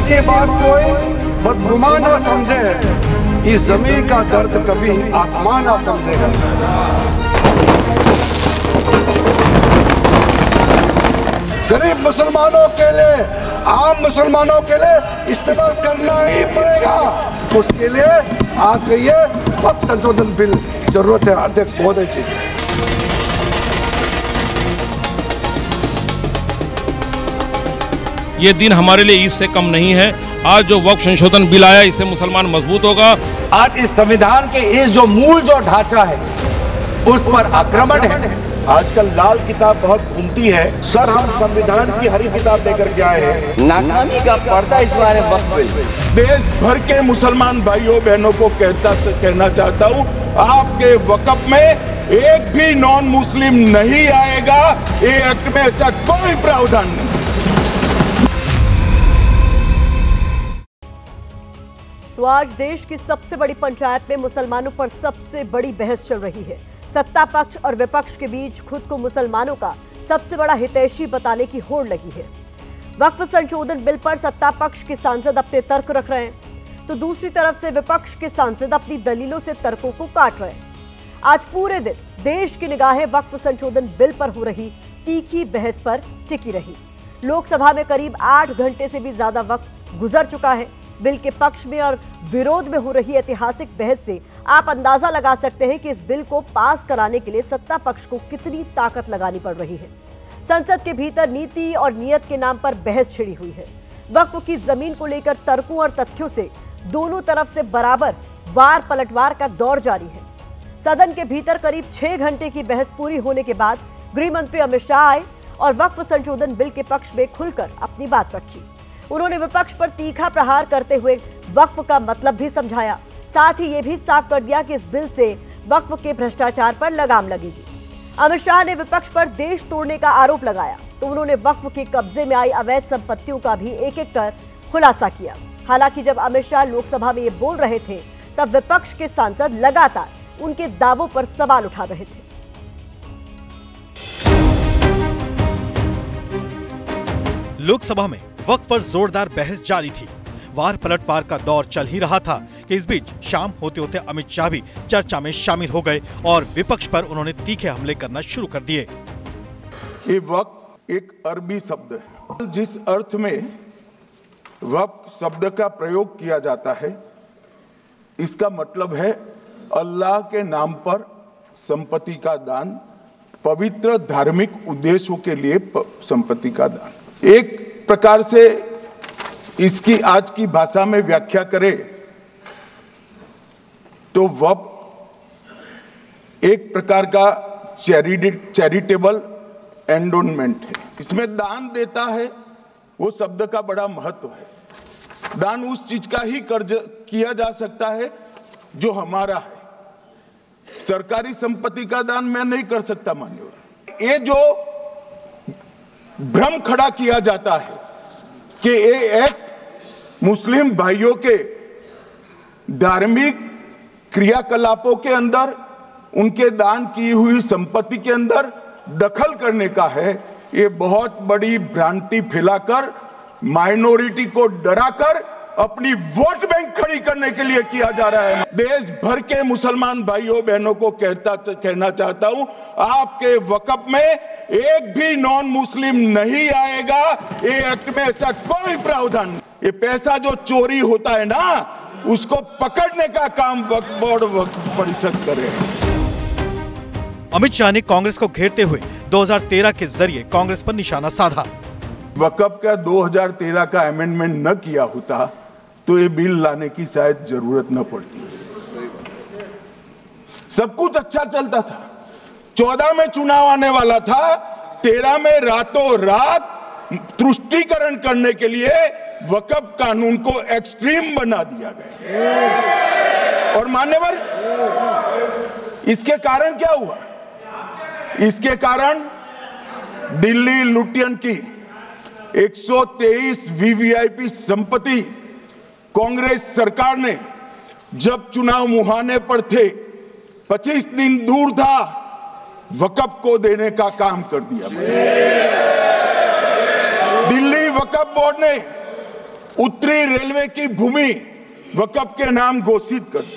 की बात कोई बदगुमान ना समझे, इस जमीन का दर्द कभी आसमान ना समझेगा। गरीब मुसलमानों के लिए, आम मुसलमानों के लिए इस्तेमाल करना ही पड़ेगा। उसके लिए आज के ये वक्फ संशोधन बिल जरूरत है। अध्यक्ष महोदय जी, ये दिन हमारे लिए इससे कम नहीं है। आज जो वक्फ संशोधन बिल आया, इससे मुसलमान मजबूत होगा। आज इस संविधान के इस जो मूल जो ढांचा है उस पर आक्रमण है। आजकल लाल किताब बहुत घूमती है सर, हम संविधान की हरी किताब लेकर के आए हैं। नाकामी का पर्दा इस बार वक्फ बिल। देश भर के मुसलमान भाइयों बहनों को कहना चाहता हूँ, आपके वक्फ में एक भी नॉन मुस्लिम नहीं आएगा। ये एक्ट में ऐसा कोई प्रावधान नहीं। तो आज देश की सबसे बड़ी पंचायत में मुसलमानों पर सबसे बड़ी बहस चल रही है। सत्ता पक्ष और विपक्ष के बीच खुद को मुसलमानों का सबसे बड़ा हितैषी बताने की होड़ लगी है। वक्फ संशोधन बिल पर सत्ता पक्ष के सांसद अपने तर्क रख रहे हैं, तो दूसरी तरफ से विपक्ष के सांसद अपनी दलीलों से तर्कों को काट रहे हैं। आज पूरे दिन देश की निगाहें वक्फ संशोधन बिल पर हो रही तीखी बहस पर टिकी रही। लोकसभा में करीब 8 घंटे से भी ज्यादा वक्त गुजर चुका है। बिल के पक्ष में और विरोध में हो रही ऐतिहासिक बहस से आप अंदाजा लगा सकते हैं कि इस बिल को पास कराने के लिए सत्ता पक्ष को कितनी ताकत लगानी पड़ रही है। संसद के भीतर नीति और नियत के नाम पर बहस छिड़ी हुई है। वक्फ की जमीन को लेकर तर्कों और तथ्यों से दोनों तरफ से बराबर वार पलटवार का दौर जारी है। सदन के भीतर करीब 6 घंटे की बहस पूरी होने के बाद गृह मंत्री अमित शाह आए और वक्फ संशोधन बिल के पक्ष में खुलकर अपनी बात रखी। उन्होंने विपक्ष पर तीखा प्रहार करते हुए वक्फ का मतलब भी समझाया। साथ ही ये भी साफ कर दिया कि इस बिल से वक्फ के भ्रष्टाचार पर लगाम लगेगी। अमित शाह ने विपक्ष पर देश तोड़ने का आरोप लगाया तो उन्होंने वक्फ के कब्जे में आई अवैध संपत्तियों का भी एक एक कर खुलासा किया। हालांकि जब अमित शाह लोकसभा में ये बोल रहे थे तब विपक्ष के सांसद लगातार उनके दावों पर सवाल उठा रहे थे। लोकसभा में वक्फ पर जोरदार बहस जारी थी। वार पलटवार का दौर चल ही रहा था कि इस बीच शाम होते होते अमित शाह भी चर्चा में शामिल हो गए और विपक्ष पर उन्होंने तीखे हमले करना शुरू कर दिए। ये वक्फ एक अरबी शब्द है। जिस अर्थ में वक्फ शब्द का प्रयोग किया जाता है, इसका मतलब है अल्लाह के नाम पर संपत्ति का दान, पवित्र धार्मिक उद्देश्यों के लिए संपत्ति का दान। एक प्रकार से इसकी आज की भाषा में व्याख्या करें तो वक्फ एक प्रकार का चैरिटेबल एंडोनमेंट है। इसमें दान देता है, वो शब्द का बड़ा महत्व है। दान उस चीज का ही किया जा सकता है जो हमारा है। सरकारी संपत्ति का दान मैं नहीं कर सकता। मान्यवर, ये जो भ्रम खड़ा किया जाता है कि ये एक्ट मुस्लिम भाइयों के धार्मिक क्रियाकलापों के अंदर, उनके दान की हुई संपत्ति के अंदर दखल करने का है, ये बहुत बड़ी भ्रांति फैलाकर माइनॉरिटी को डराकर अपनी वोट बैंक खड़ी करने के लिए किया जा रहा है। देश भर के मुसलमान भाइयों बहनों को कहना चाहता हूं, आपके वक्फ में एक भी नॉन मुस्लिम नहीं आएगा। ये एक्ट में ऐसा कोई प्रावधान नहीं। ये पैसा जो चोरी होता है ना, उसको पकड़ने का काम वक्फ बोर्ड वक्फ परिषद करे। अमित शाह ने कांग्रेस को घेरते हुए 2013 के जरिए कांग्रेस पर निशाना साधा। वक्फ का 2013 का अमेंडमेंट न किया होता तो ये बिल लाने की शायद जरूरत न पड़ती। सब कुछ अच्छा चलता था। 14 में चुनाव आने वाला था, 13 में रातों रात तुष्टीकरण करने के लिए वक्फ कानून को एक्सट्रीम बना दिया गया। और मान्यवर, इसके कारण क्या हुआ? इसके कारण दिल्ली लुटियन की 123 वीवीआईपी संपत्ति कांग्रेस सरकार ने जब चुनाव मुहाने पर थे, 25 दिन दूर था, वक्फ को देने का काम कर दिया। दिल्ली वक्फ बोर्ड ने उत्तरी रेलवे की भूमि वक्फ के नाम घोषित कर दी।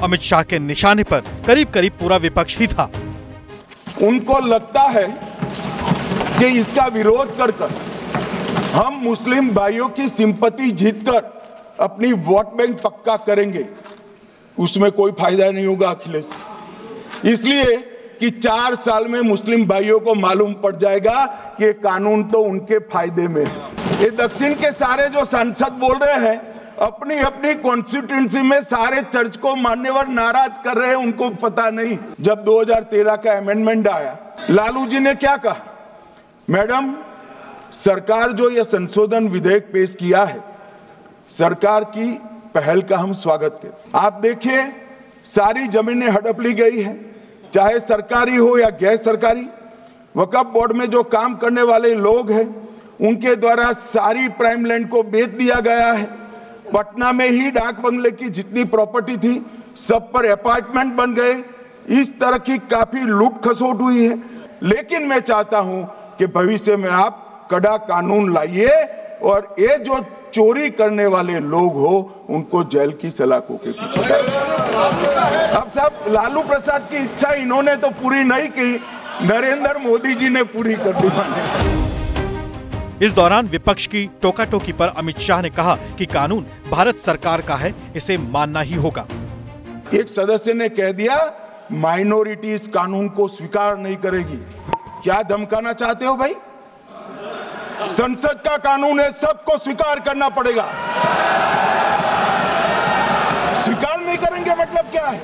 अमित शाह के निशाने पर करीब करीब पूरा विपक्ष ही था। उनको लगता है कि इसका विरोध कर हम मुस्लिम भाइयों की सिंपैथी जीतकर अपनी वोट बैंक पक्का करेंगे, उसमें कोई फायदा नहीं होगा अखिलेश, इसलिए कि 4 साल में मुस्लिम भाइयों को मालूम पड़ जाएगा कि कानून तो उनके फायदे में है। ये दक्षिण के सारे जो सांसद बोल रहे हैं, अपनी अपनी कॉन्स्टिट्यूंसी में सारे चर्च को मानने वाले नाराज कर रहे हैं, उनको पता नहीं। जब 2013 का अमेंडमेंट आया, लालू जी ने क्या कहा, मैडम सरकार जो ये संशोधन विधेयक पेश किया है, सरकार की पहल का हम स्वागत करते। आप देखिए सारी जमीनें हड़प ली गई है, चाहे सरकारी हो या गैर सरकारी। वक्फ बोर्ड में जो काम करने वाले लोग हैं उनके द्वारा सारी प्राइम लैंड को बेच दिया गया है। पटना में ही डाक बंगले की जितनी प्रॉपर्टी थी सब पर अपार्टमेंट बन गए। इस तरह की काफी लूट खसोट हुई है। लेकिन मैं चाहता हूं कि भविष्य में आप कड़ा कानून लाइए और ये जो चोरी करने वाले लोग हो उनको जेल की सलाखों के पीछे। अब सब लालू प्रसाद की इच्छा इन्होंने तो पूरी नहीं की, नरेंद्र मोदी जी ने पूरी कर दी। इस दौरान विपक्ष की टोका-टोकी पर अमित शाह ने कहा कि कानून भारत सरकार का है, इसे मानना ही होगा। एक सदस्य ने कह दिया माइनॉरिटी इस कानून को स्वीकार नहीं करेगी। क्या धमकाना चाहते हो भाई? संसद का कानून है, सबको स्वीकार करना पड़ेगा। स्वीकार नहीं करेंगे मतलब क्या है?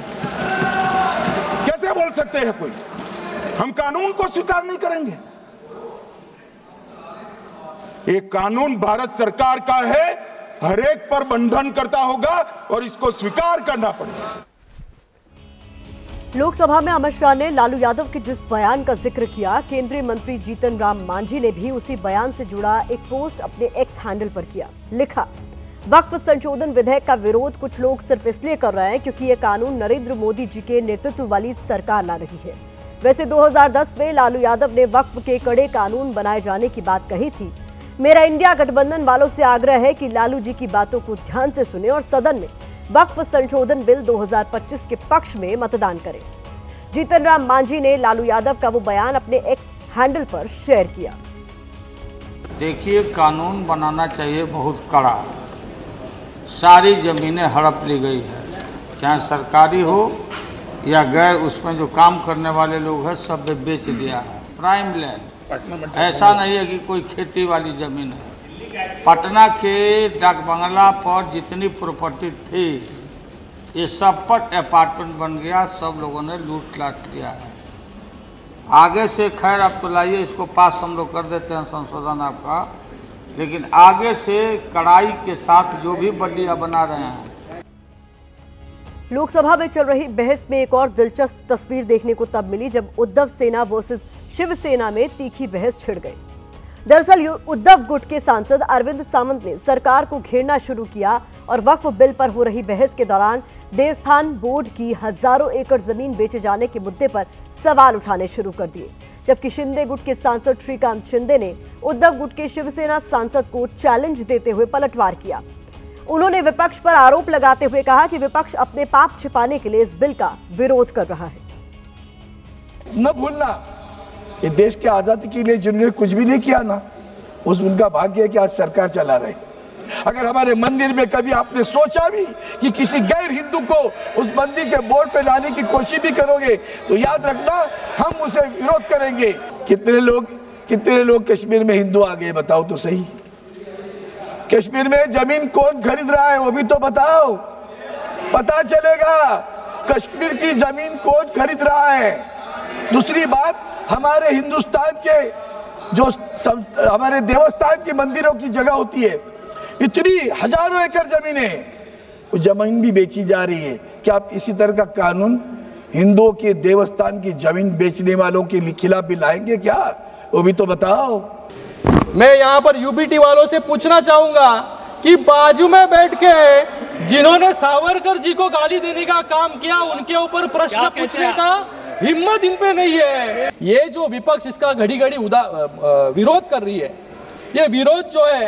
कैसे बोल सकते हैं कोई हम कानून को स्वीकार नहीं करेंगे? एक कानून भारत सरकार का है, हर एक पर बंधन करता होगा और इसको स्वीकार करना पड़ेगा। लोकसभा में अमित शाह ने लालू यादव के जिस बयान का जिक्र किया, केंद्रीय मंत्री जीतन राम मांझी ने भी उसी बयान से जुड़ा एक पोस्ट अपने एक्स हैंडल पर किया। लिखा, वक्फ संशोधन विधेयक का विरोध कुछ लोग सिर्फ इसलिए कर रहे हैं क्योंकि ये कानून नरेंद्र मोदी जी के नेतृत्व वाली सरकार ला रही है। वैसे 2010 में लालू यादव ने वक्फ के कड़े कानून बनाए जाने की बात कही थी। मेरा इंडिया गठबंधन वालों से आग्रह है कि लालू जी की बातों को ध्यान से सुने और सदन में वक्फ संशोधन बिल 2025 के पक्ष में मतदान करें। जीतन राम मांझी ने लालू यादव का वो बयान अपने एक्स हैंडल पर शेयर किया। देखिए, कानून बनाना चाहिए बहुत कड़ा। सारी जमीनें हड़प ली गई है, चाहे सरकारी हो या गैर, उसमें जो काम करने वाले लोग हैं सब बेच दिया है। प्राइम लैंड ऐसा नहीं है कि कोई खेती वाली जमीन है। पटना के डाक बंगला पर जितनी प्रॉपर्टी थी ये सब पर अपार्टमेंट बन गया, सब लोगों ने लूट लाट किया है। आगे से खैर आप तो लाइए, इसको पास हम लोग कर देते हैं संशोधन आपका, लेकिन आगे से कड़ाई के साथ जो भी बंडियां बना रहे हैं। लोकसभा में चल रही बहस में एक और दिलचस्प तस्वीर देखने को तब मिली जब उद्धव सेना वर्सेस शिवसेना में तीखी बहस छिड़ गई। दरअसल उद्धव गुट के सांसद अरविंद सावंत ने सरकार को घेरना शुरू किया और वक्फ बिल पर हो रही बहस के दौरान देवस्थान बोर्ड की हजारों एकड़ जमीन बेचे जाने के मुद्दे पर सवाल उठाने शुरू कर दिए। जबकि शिंदे गुट के सांसद श्रीकांत शिंदे ने उद्धव गुट के शिवसेना सांसद को चैलेंज देते हुए पलटवार किया। उन्होंने विपक्ष पर आरोप लगाते हुए कहा कि विपक्ष अपने पाप छिपाने के लिए इस बिल का विरोध कर रहा है। न भूलना, ये देश की आजादी के लिए जिन्होंने कुछ भी नहीं किया ना, उनका भाग्य है कि आज सरकार चला रहे। अगर हमारे मंदिर में कभी आपने सोचा भी कि किसी गैर हिंदू को उस मंदिर के बोर्ड पे लाने की कोशिश भी करोगे तो याद रखना हम उसे विरोध करेंगे। कितने लोग कश्मीर में हिंदू आ गए बताओ तो सही। कश्मीर में जमीन कौन खरीद रहा है वो भी तो बताओ, पता चलेगा कश्मीर की जमीन कौन खरीद रहा है। दूसरी बात, हमारे हिंदुस्तान के जो हमारे देवस्थान के मंदिरों की जगह होती है, इतनी हजारों एकड़ जमीनें, वो जमीन भी बेची जा रही है। क्या आप इसी तरह का कानून हिंदुओं के देवस्थान की जमीन बेचने वालों के खिलाफ भी लाएंगे क्या? वो भी तो बताओ। मैं यहाँ पर यूबीटी वालों से पूछना चाहूंगा कि बाजू में बैठ के जिन्होंने सावरकर जी को गाली देने का काम किया उनके ऊपर प्रश्न पूछने का हिम्मत इन पे नहीं है। ये जो विपक्ष इसका घड़ी घड़ी विरोध कर रही है, ये विरोध जो है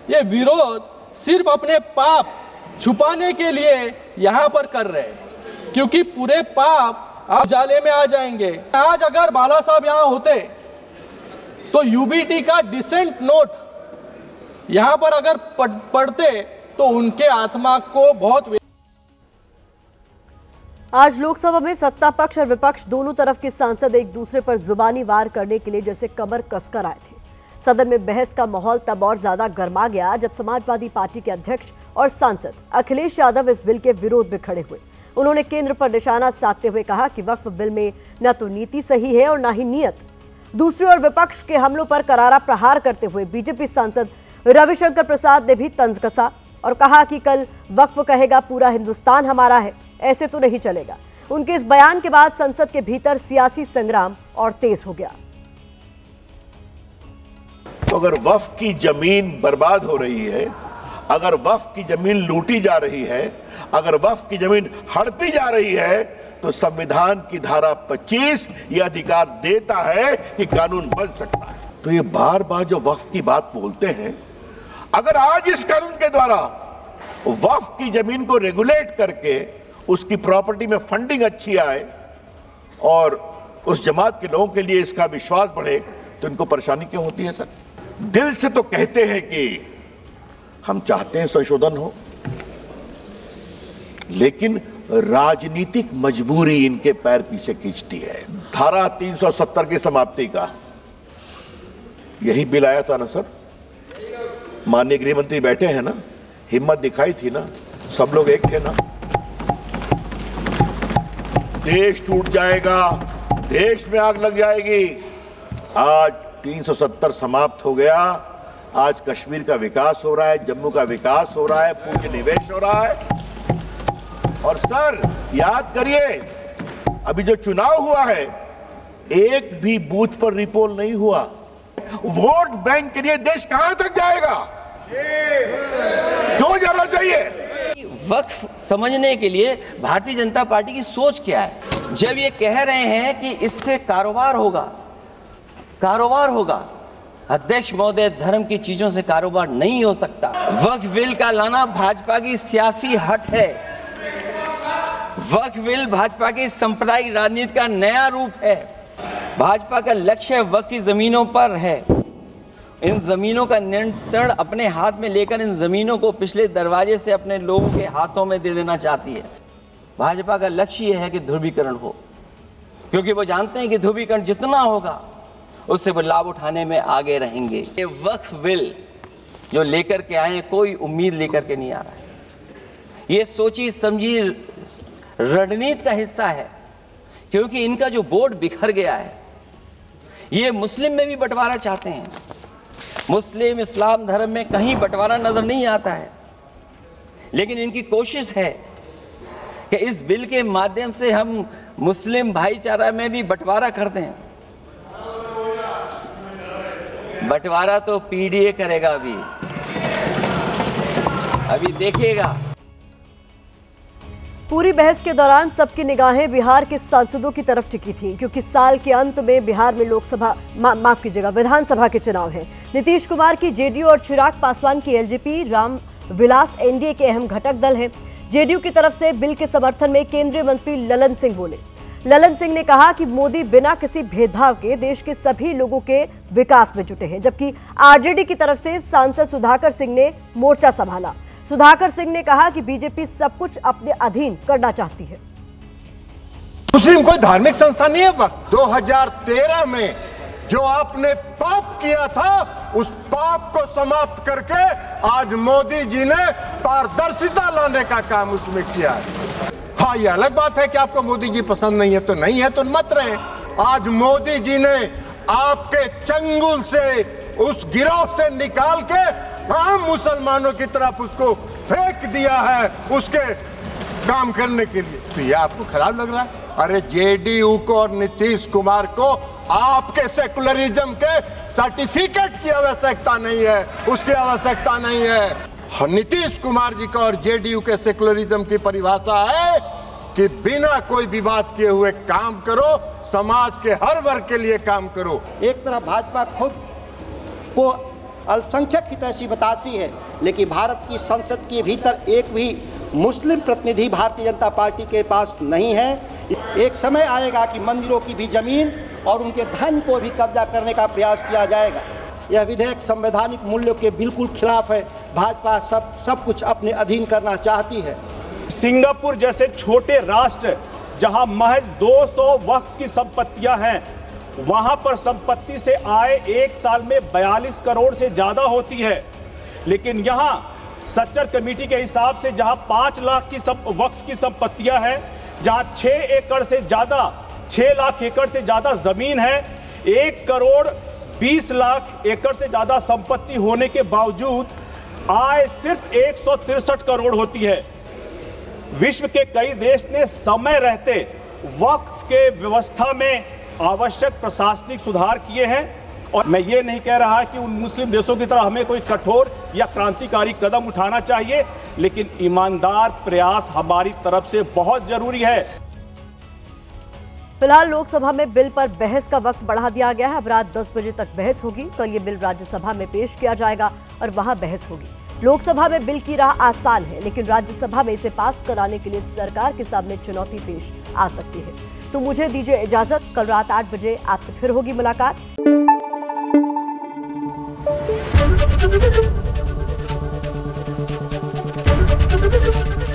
ये विरोध सिर्फ अपने पाप छुपाने के लिए यहाँ पर कर रहे हैं, क्योंकि पूरे पाप आप जाले में आ जाएंगे। आज अगर बाला साहब यहाँ होते तो यूबीटी का डिसेंट नोट यहाँ पर अगर पढ़ते तो उनके आत्मा को बहुत। आज लोकसभा में सत्ता पक्ष और विपक्ष दोनों तरफ के सांसद एक दूसरे पर जुबानी वार करने के लिए जैसे कमर कसकर आए थे। सदन में बहस का माहौल तब और ज्यादा गर्मा गया जब समाजवादी पार्टी के अध्यक्ष और सांसद अखिलेश यादव इस बिल के विरोध में खड़े हुए। उन्होंने केंद्र पर निशाना साधते हुए कहा कि वक्फ बिल में न तो नीति सही है और न ही नीयत। दूसरी ओर विपक्ष के हमलों पर करारा प्रहार करते हुए बीजेपी सांसद रविशंकर प्रसाद ने भी तंज कसा और कहा कि कल वक्फ कहेगा पूरा हिंदुस्तान हमारा है, ऐसे तो नहीं चलेगा। उनके इस बयान के बाद संसद के भीतर सियासी संग्राम और तेज हो गया। तो अगर वक्फ की जमीन बर्बाद हो रही है, अगर वक्फ की जमीन लूटी जा रही है, अगर वक्फ की जमीन हड़पी जा रही है, तो संविधान की धारा 25 यह अधिकार देता है कि कानून बन सकता है। तो ये बार बार जो वक्फ की बात बोलते हैं, अगर आज इस कानून के द्वारा वक्फ की जमीन को रेगुलेट करके उसकी प्रॉपर्टी में फंडिंग अच्छी आए और उस जमात के लोगों के लिए इसका विश्वास बढ़े, तो इनको परेशानी क्यों होती है सर? दिल से तो कहते हैं कि हम चाहते हैं संशोधन हो, लेकिन राजनीतिक मजबूरी इनके पैर पीछे खींचती है। धारा 370 की समाप्ति का यही बिल आया था ना सर? माननीय गृह मंत्री बैठे हैं ना, हिम्मत दिखाई थी ना, सब लोग एक थे ना। देश टूट जाएगा, देश में आग लग जाएगी। आज 370 समाप्त हो गया। आज कश्मीर का विकास हो रहा है, जम्मू का विकास हो रहा है, पूंजी निवेश हो रहा है। और सर याद करिए, अभी जो चुनाव हुआ है, एक भी बूथ पर रिपोल नहीं हुआ। वोट बैंक के लिए देश कहां तक जाएगा? क्यों जाना चाहिए? वक्फ समझने के लिए भारतीय जनता पार्टी की सोच क्या है? जब ये कह रहे हैं कि इससे कारोबार होगा, अध्यक्ष महोदय, धर्म की चीजों से कारोबार नहीं हो सकता। वक्फ बिल का लाना भाजपा की सियासी हट है। वक्फ बिल भाजपा की सांप्रदायिक राजनीति का नया रूप है। भाजपा का लक्ष्य वक्फ की जमीनों पर है। इन जमीनों का नियंत्रण अपने हाथ में लेकर इन जमीनों को पिछले दरवाजे से अपने लोगों के हाथों में दे देना चाहती है। भाजपा का लक्ष्य यह है कि ध्रुवीकरण हो, क्योंकि वो जानते हैं कि ध्रुवीकरण जितना होगा उससे वो लाभ उठाने में आगे रहेंगे। ये वक्फ बिल जो लेकर के आए, कोई उम्मीद लेकर के नहीं आ रहा है। ये सोची समझी रणनीति का हिस्सा है, क्योंकि इनका जो बोर्ड बिखर गया है, ये मुस्लिम में भी बंटवारा चाहते हैं। मुस्लिम इस्लाम धर्म में कहीं बंटवारा नजर नहीं आता है, लेकिन इनकी कोशिश है कि इस बिल के माध्यम से हम मुस्लिम भाईचारा में भी बंटवारा कर दें। बंटवारा तो पीडीए करेगा, अभी देखिएगा। पूरी बहस के दौरान सबकी निगाहें बिहार के सांसदों की तरफ टिकी थीं, क्योंकि साल के अंत में बिहार में विधानसभा के चुनाव हैं। नीतीश कुमार की जेडीयू और चिराग पासवान की एलजेपी राम विलास एनडीए के अहम घटक दल हैं। जेडीयू की तरफ से बिल के समर्थन में केंद्रीय मंत्री ललन सिंह बोले। ललन सिंह ने कहा कि मोदी बिना किसी भेदभाव के देश के सभी लोगों के विकास में जुटे हैं, जबकि आरजेडी की तरफ से सांसद सुधाकर सिंह ने मोर्चा संभाला। सुधाकर सिंह ने कहा कि बीजेपी सब कुछ अपने अधीन करना चाहती है। मुस्लिम कोई धार्मिक संस्था नहीं है। 2013 में जो आपने पाप किया था, उस पाप को समाप्त करके आज मोदी जी ने पारदर्शिता लाने का काम उसमें किया है। हाँ, ये अलग बात है कि आपको मोदी जी पसंद नहीं है तो नहीं है, तो मत रहे। आज मोदी जी ने आपके चंगुल से, उस गिरोह से निकाल के आम मुसलमानों की तरफ उसको फेंक दिया है, उसके काम करने के लिए। तो ये आपको खराब लग रहा है? अरे जेडीयू को और नीतीश कुमार को आपके सेकुलरिज्म के सर्टिफिकेट की आवश्यकता नहीं है, उसकी आवश्यकता नहीं है। नीतीश कुमार जी का और जेडीयू के सेकुलरिज्म की परिभाषा है कि बिना कोई विवाद किए हुए काम करो, समाज के हर वर्ग के लिए काम करो। एक तरफ भाजपा खुद को अल्पसंख्यक हितैषी बतासी है, लेकिन भारत की संसद के भीतर एक भी मुस्लिम प्रतिनिधि भारतीय जनता पार्टी के पास नहीं है। एक समय आएगा कि मंदिरों की भी जमीन और उनके धन को भी कब्जा करने का प्रयास किया जाएगा। यह विधेयक संवैधानिक मूल्यों के बिल्कुल खिलाफ है। भाजपा सब कुछ अपने अधीन करना चाहती है। सिंगापुर जैसे छोटे राष्ट्र जहां महज 200 वक्फ की संपत्तियां हैं, वहां पर संपत्ति से आय एक साल में 42 करोड़ से ज्यादा होती है। लेकिन यहां सच्चर कमेटी के हिसाब से जहां 5 लाख की वक्फ की संपत्तियां हैं, जहां 6 लाख एकड़ से ज्यादा जमीन है, 1 करोड़ 20 लाख एकड़ से ज्यादा संपत्ति होने के बावजूद आय सिर्फ 163 करोड़ होती है। विश्व के कई देश ने समय रहते वक्फ के व्यवस्था में आवश्यक प्रशासनिक सुधार किए हैं, और मैं ये नहीं कह रहा कि उन मुस्लिम देशों की तरह हमें कोई कठोर या क्रांतिकारी कदम उठाना चाहिए, लेकिन ईमानदार प्रयास हमारी तरफ से बहुत जरूरी है। फिलहाल लोकसभा में बिल पर बहस का वक्त बढ़ा दिया गया है। अब रात 10 बजे तक बहस होगी। कल ये बिल राज्यसभा में पेश किया जाएगा और वहां बहस होगी। लोकसभा में बिल की राह आसान है, लेकिन राज्यसभा में इसे पास कराने के लिए सरकार के सामने चुनौती पेश आ सकती है। तो मुझे दीजिए इजाजत। कल रात 8 बजे आपसे फिर होगी मुलाकात।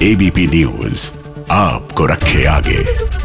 एबीपी न्यूज आपको रखे आगे।